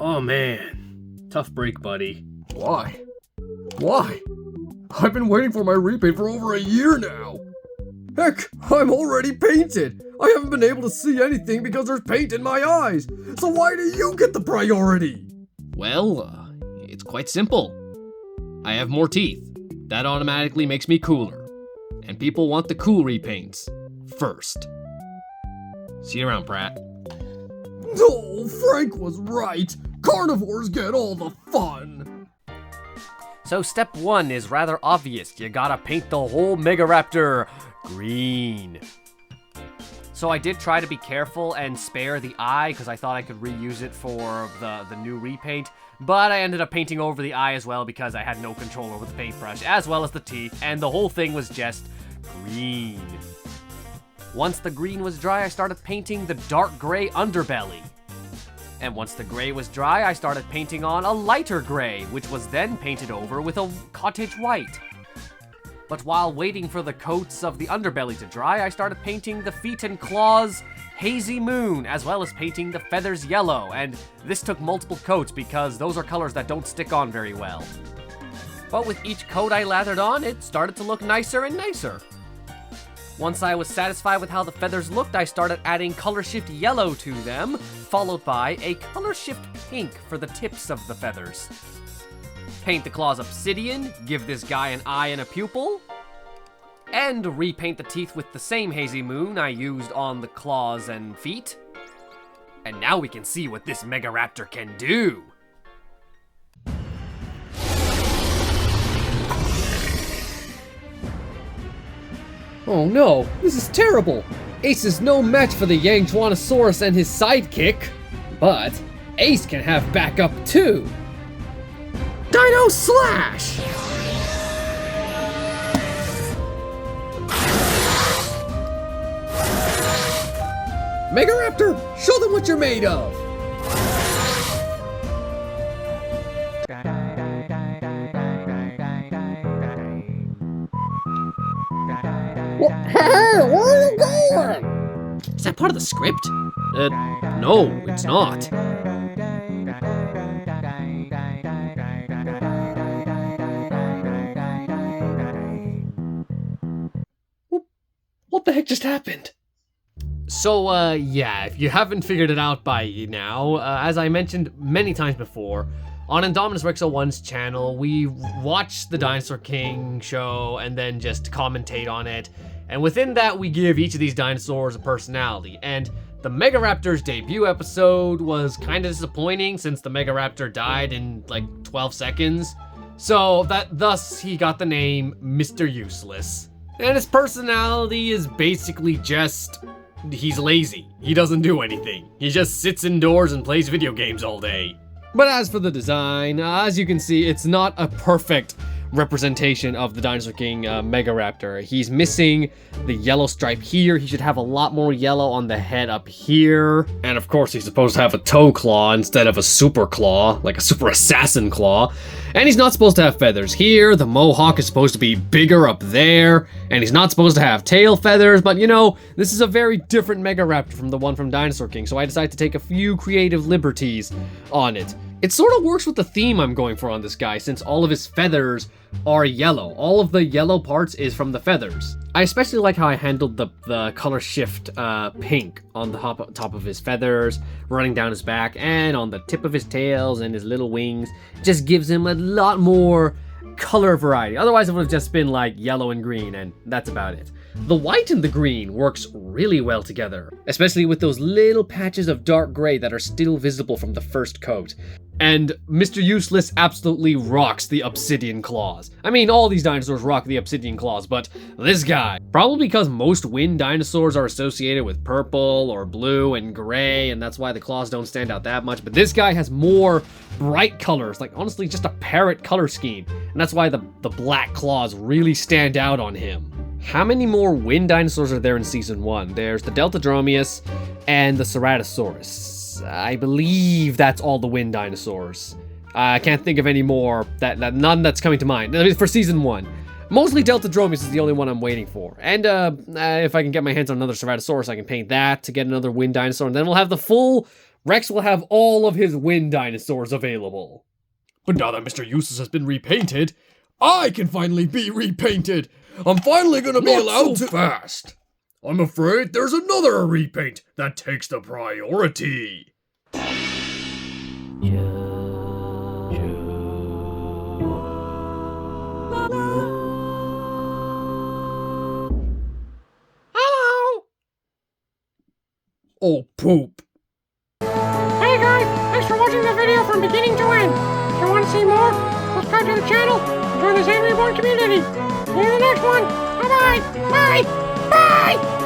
Oh man, tough break, buddy. Why? Why? I've been waiting for my repaint for over a year now. Heck, I'm already painted. I haven't been able to see anything because there's paint in my eyes. So why do you get the priority? Well, it's quite simple. I have more teeth. That automatically makes me cooler. And people want the cool repaints first. See you around, Pratt. Oh, Frank was right. Carnivores get all the fun. So step 1 is rather obvious. You gotta paint the whole Megaraptor green. So I did try to be careful and spare the eye because I thought I could reuse it for the new repaint. But I ended up painting over the eye as well because I had no control over the paintbrush, as well as the teeth, and the whole thing was just green. Once the green was dry, I started painting the dark gray underbelly. And once the gray was dry, I started painting on a lighter gray, which was then painted over with a cottage white. But while waiting for the coats of the underbelly to dry, I started painting the feet and claws hazy moon, as well as painting the feathers yellow, and this took multiple coats because those are colors that don't stick on very well. But with each coat I lathered on, it started to look nicer and nicer. Once I was satisfied with how the feathers looked, I started adding color shift yellow to them, followed by a color shift pink for the tips of the feathers. Paint the claws obsidian, give this guy an eye and a pupil, and repaint the teeth with the same hazy moon I used on the claws and feet. And now we can see what this Megaraptor can do. Oh no, this is terrible! Ace is no match for the Yangchuanosaurus and his sidekick, but Ace can have backup too! Dino Slash! Megaraptor, show them what you're made of! Hey, where are you going? Is that part of the script? No, it's not. What the heck just happened? So, yeah, if you haven't figured it out by now, as I mentioned many times before, on Indominus Rex 01's channel, we watch the Dinosaur King show and then just commentate on it. And within that, we give each of these dinosaurs a personality. And the Megaraptor's debut episode was kind of disappointing since the Megaraptor died in like 12 seconds. So thus he got the name Mr. Useless. And his personality is basically just, he's lazy. He doesn't do anything. He just sits indoors and plays video games all day. But as for the design, as you can see, it's not a perfect representation of the Dinosaur King Megaraptor. He's missing the yellow stripe here. He should have a lot more yellow on the head up here. And of course, he's supposed to have a toe claw instead of a super claw, like a super assassin claw. And he's not supposed to have feathers here. The mohawk is supposed to be bigger up there. And he's not supposed to have tail feathers. But you know, this is a very different Megaraptor from the one from Dinosaur King. So I decided to take a few creative liberties on it. It sort of works with the theme I'm going for on this guy, since all of his feathers are yellow. All of the yellow parts is from the feathers. I especially like how I handled the color shift pink on the top of his feathers, running down his back, and on the tip of his tails and his little wings. It just gives him a lot more color variety. Otherwise, it would have just been like yellow and green, and that's about it. The white and the green works really well together, especially with those little patches of dark gray that are still visible from the first coat. And Mr. Useless absolutely rocks the obsidian claws. I mean, all these dinosaurs rock the obsidian claws, but this guy, probably because most wind dinosaurs are associated with purple or blue and gray, and that's why the claws don't stand out that much, but this guy has more bright colors, like honestly just a parrot color scheme, and that's why the black claws really stand out on him. How many more wind dinosaurs are there in Season 1? There's the Deltadromeus and the Ceratosaurus. I believe that's all the wind dinosaurs. I can't think of any more, none that's coming to mind. For Season 1. Mostly Deltadromeus is the only one I'm waiting for. And if I can get my hands on another Ceratosaurus, I can paint that to get another wind dinosaur. And then we'll have the full Rex will have all of his wind dinosaurs available. But now that Mr. Useless has been repainted, I can finally be repainted. I'm finally gonna be allowed to fast. I'm afraid there's another repaint that takes the priority. Hello! Oh, poop. Hey guys, thanks for watching the video from beginning to end. If you want to see more, subscribe to the channel and join the Zainreborn community. See you in the next one. Bye-bye. Bye. Bye.